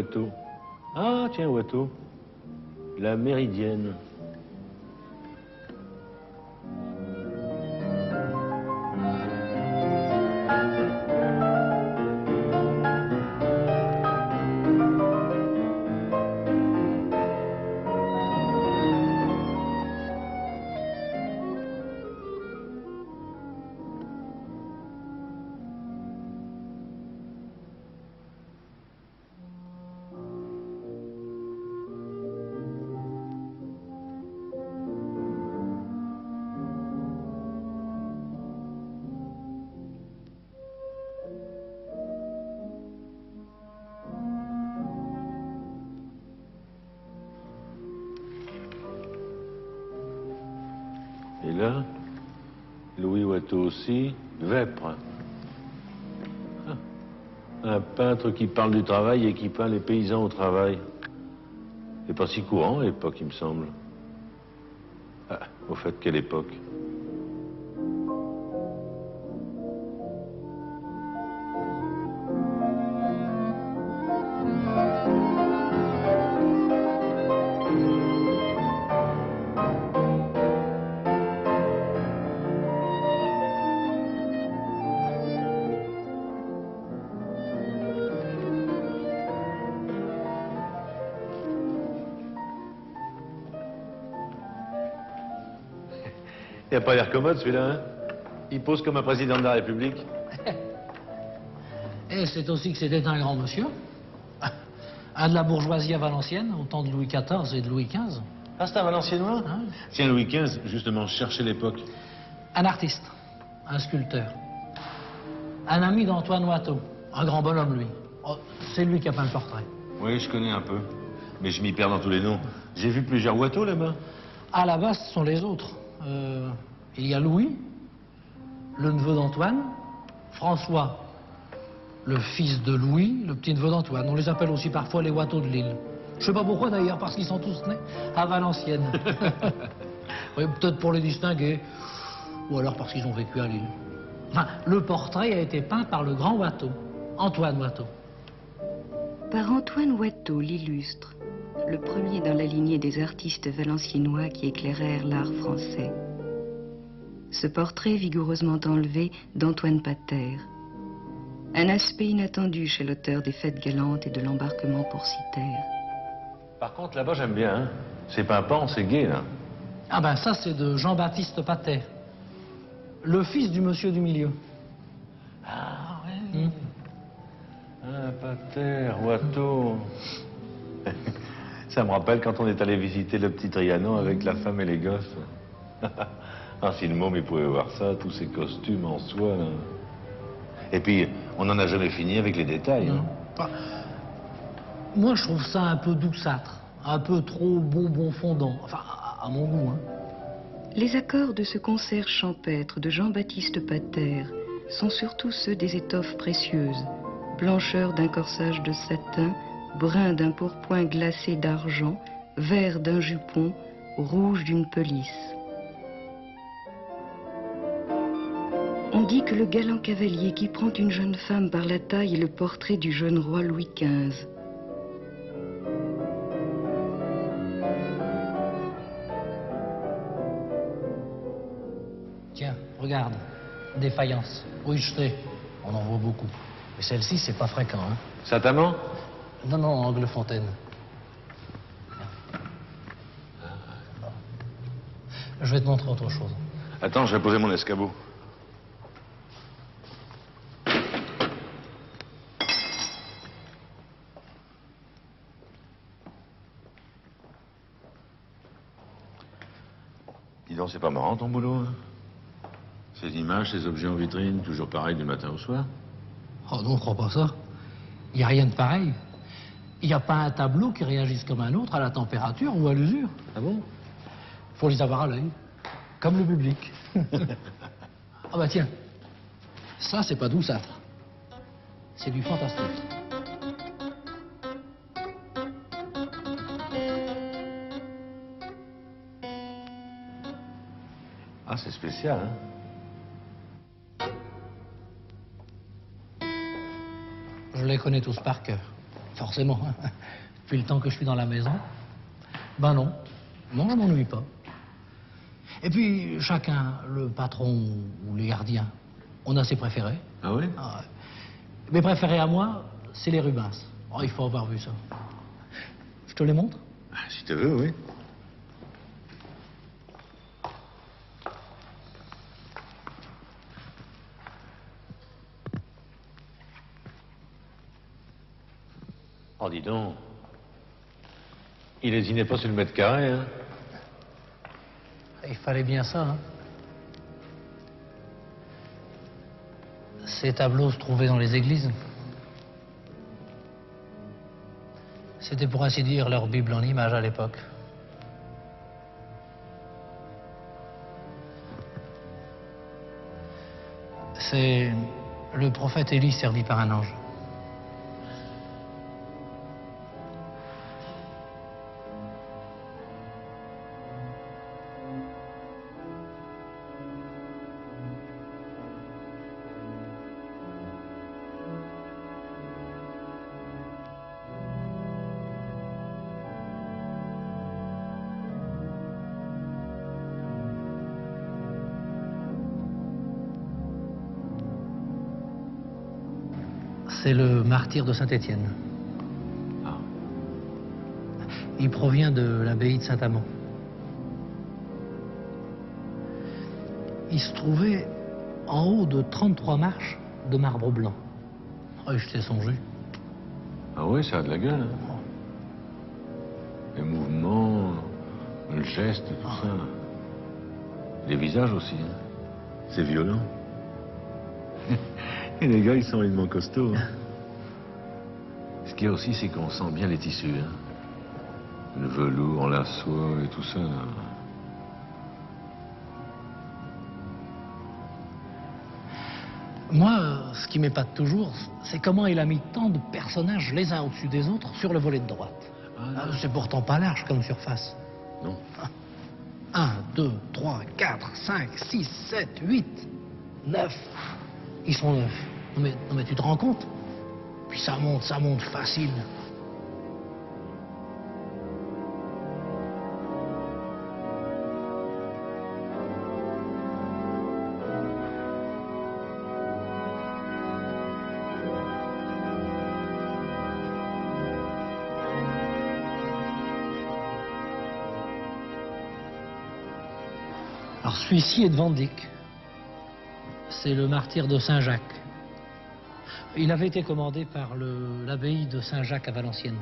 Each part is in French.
Watteau. Ah, tiens, Watteau. La Méridienne. Et là, Louis Watteau aussi, Vêpres. Ah, un peintre qui parle du travail et qui peint les paysans au travail. C'est pas si courant à l'époque, il me semble. Ah, au fait, quelle époque? Il n'a pas l'air commode, celui-là, hein? Il pose comme un président de la République. Et c'est aussi que c'était un grand monsieur. Un de la bourgeoisie à Valenciennes, au temps de Louis XIV et de Louis XV. Ah, c'est un Valenciennois? Hein? Tiens, Louis XV, justement, cherchez l'époque. Un artiste, un sculpteur. Un ami d'Antoine Watteau, un grand bonhomme, lui. Oh, c'est lui qui a peint le portrait. Oui, je connais un peu. Mais je m'y perds dans tous les noms. J'ai vu plusieurs Watteau là-bas. À la base, ce sont les autres. Il y a Louis, le neveu d'Antoine, François, le fils de Louis, le petit-neveu d'Antoine. On les appelle aussi parfois les Watteau de Lille. Je sais pas pourquoi d'ailleurs, parce qu'ils sont tous nés à Valenciennes. Oui, peut-être pour les distinguer, ou alors parce qu'ils ont vécu à Lille. Enfin, le portrait a été peint par le grand Watteau, Antoine Watteau. Par Antoine Watteau l'illustre, le premier dans la lignée des artistes valenciennois qui éclairèrent l'art français. Ce portrait vigoureusement enlevé d'Antoine Pater. Un aspect inattendu chez l'auteur des Fêtes galantes et de l'embarquement pour Cythère. Par contre, là-bas, j'aime bien, hein. C'est pimpant, c'est gai, là. Ah ben ça, c'est de Jean-Baptiste Pater, le fils du monsieur du milieu. Ah, ouais. Ah, Pater, Watteau. Ça me rappelle quand on est allé visiter le petit Trianon avec la femme et les gosses. Ah, si le môme, il pouvait voir ça, tous ces costumes en soie, là. Et puis, on n'en a jamais fini avec les détails. Non. Hein. Enfin, moi, je trouve ça un peu douceâtre, un peu trop bonbon fondant, enfin, à mon goût. Hein. Les accords de ce concert champêtre de Jean-Baptiste Pater sont surtout ceux des étoffes précieuses, blancheur d'un corsage de satin, brun d'un pourpoint glacé d'argent, vert d'un jupon, rouge d'une pelisse. On dit que le galant cavalier qui prend une jeune femme par la taille est le portrait du jeune roi Louis XV. Tiens, regarde, défaillance. Oui, je sais, on en voit beaucoup. Mais celle-ci, c'est pas fréquent, hein. Saint-Amand? Non, non, Anglefontaine. Je vais te montrer autre chose. Attends, je vais poser mon escabeau. Dis donc, c'est pas marrant ton boulot, hein? Ces images, ces objets en vitrine, toujours pareil du matin au soir? Oh non, crois pas ça. Il n'y a rien de pareil. Il n'y a pas un tableau qui réagisse comme un autre à la température ou à l'usure. Ah bon? Faut les avoir à l'œil. Comme le public. Ah bah tiens, ça c'est pas douceâtre. C'est du fantastique. Ah, c'est spécial, hein? Je les connais tous par cœur. forcément, depuis le temps que je suis dans la maison. Ben non, non, je m'ennuie pas. Et puis, chacun, le patron ou les gardiens, on a ses préférés. Ah oui? Ah, ouais. Mes préférés à moi, c'est les Rubens. Oh, il faut avoir vu ça. Je te les montre? Ah, si tu veux, oui. Oh, dis donc. Il lésinait pas sur le mètre carré, hein? Il fallait bien ça, hein. Ces tableaux se trouvaient dans les églises. C'était pour ainsi dire leur Bible en image à l'époque. C'est le prophète Élie servi par un ange. C'est le martyr de Saint-Étienne. Ah. Il provient de l'abbaye de Saint-Amand. Il se trouvait en haut de 33 marches de marbre blanc. Oh, je t'ai songé. Ah oui, ça a de la gueule, hein? Les mouvements, le geste, tout ça. Les visages aussi, hein. C'est violent. Et les gars, ils sont réellement costauds, hein. Ce qu'il y a aussi, c'est qu'on sent bien les tissus, hein. Le velours, la soie et tout ça, là. Moi, ce qui m'épate toujours, c'est comment il a mis tant de personnages les uns au-dessus des autres sur le volet de droite. C'est pourtant pas large comme surface. Non. 1, 2, 3, 4, 5, 6, 7, 8, 9. Ils sont 9. Non mais tu te rends compte? Puis ça monte facile. Alors celui-ci est de Van Dyck. C'est le martyr de Saint-Jacques. Il avait été commandé par l'abbaye de Saint-Jacques à Valenciennes.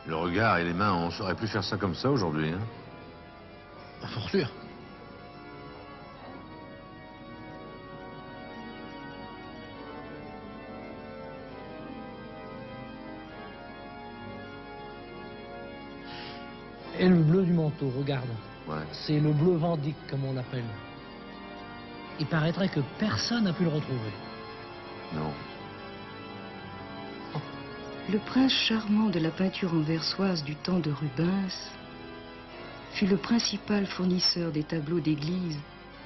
Le regard et les mains, on saurait plus faire ça comme ça aujourd'hui, hein. Pour sûr. Et le bleu du manteau, regarde. Ouais. C'est le bleu Van Dyck, comme on l'appelle. Il paraîtrait que personne n'a pu le retrouver. Non. Le prince charmant de la peinture anversoise du temps de Rubens fut le principal fournisseur des tableaux d'église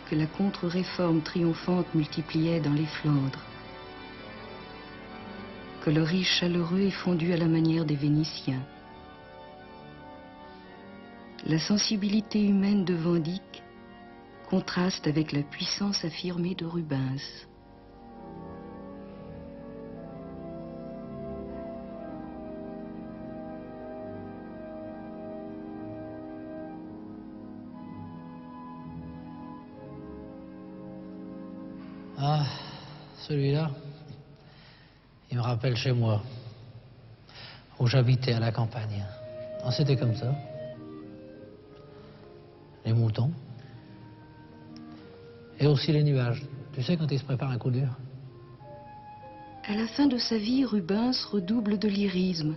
que la contre-réforme triomphante multipliait dans les Flandres. Colorés chaleureux et fondus à la manière des Vénitiens. La sensibilité humaine de Van Dyck contraste avec la puissance affirmée de Rubens. Ah, celui-là, il me rappelle chez moi, où j'habitais à la campagne. Ah, c'était comme ça. Les moutons. Et aussi les nuages. Tu sais, quand il se prépare un coup dur. À la fin de sa vie, Rubens redouble de lyrisme.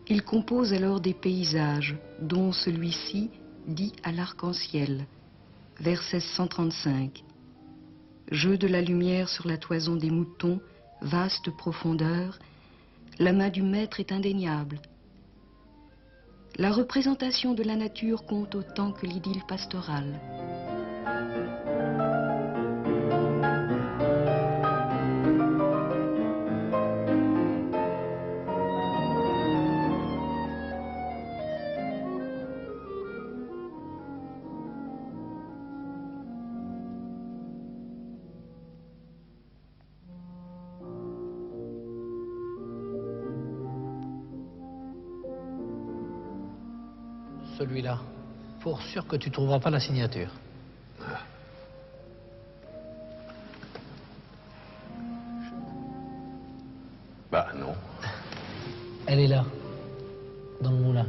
Il compose alors des paysages, dont celui-ci dit à l'arc-en-ciel, vers 1635. Jeu de la lumière sur la toison des moutons, vaste profondeur, la main du maître est indéniable. La représentation de la nature compte autant que l'idylle pastorale. celui-là. Pour sûr que tu trouveras pas la signature. Bah non. Elle est là, dans le moulin.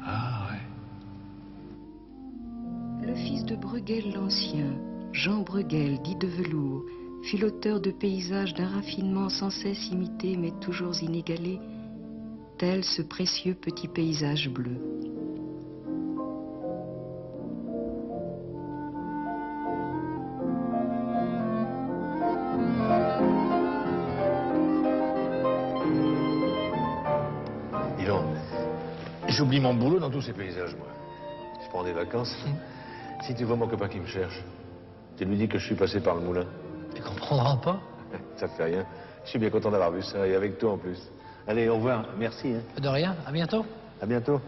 Ah ouais. Le fils de Bruegel l'Ancien, Jean Bruegel, dit de Velours, fut l'auteur de paysages d'un raffinement sans cesse imité mais toujours inégalé, tel ce précieux petit paysage bleu. Dis donc, j'oublie mon boulot dans tous ces paysages, moi. Je prends des vacances. Si tu vois mon copain qui me cherche, tu lui dis que je suis passé par le moulin. Tu comprendras pas. Ça fait rien. Je suis bien content d'avoir vu ça, et avec toi en plus. Allez, au revoir. Merci. Hein. De rien, à bientôt. À bientôt.